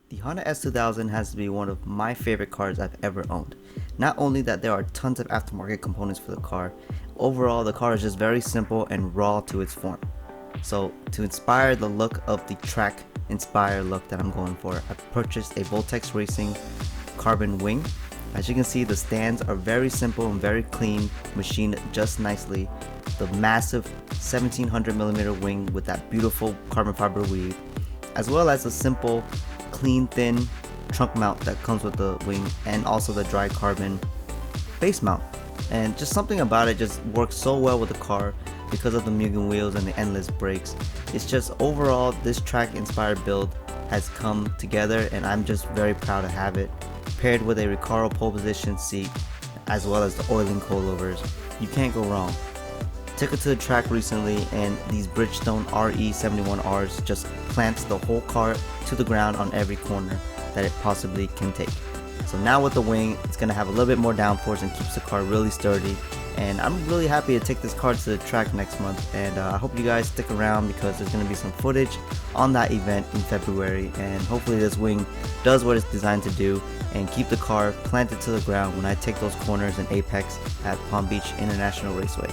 The Honda S2000 has to be one of my favorite cars I've ever owned. Not only that there are tons of aftermarket components for the car, overall the car is just very simple and raw to its form. So to inspire the look of the track inspired look that I'm going for, I purchased a Voltex Racing carbon wing. As you can see, the stands are very simple and very clean, machined just nicely. The massive 1700mm wing with that beautiful carbon fiber weave, as well as a simple clean thin trunk mount that comes with the wing, and also the dry carbon base mount. And just something about it just works so well with the car because of the Mugen wheels and the endless brakes. It's just overall this track inspired build has come together, and I'm just very proud to have it paired with a Recaro pole position seat as well as the oiling coilovers. You can't go wrong. Took it to the track recently, and these Bridgestone RE71Rs just plants the whole car to the ground on every corner that it possibly can take. So now with the wing, it's going to have a little bit more downforce and keeps the car really sturdy. And I'm really happy to take this car to the track next month, and I hope you guys stick around because there's going to be some footage on that event in February, and hopefully this wing does what it's designed to do and keep the car planted to the ground when I take those corners in Apex at Palm Beach International Raceway.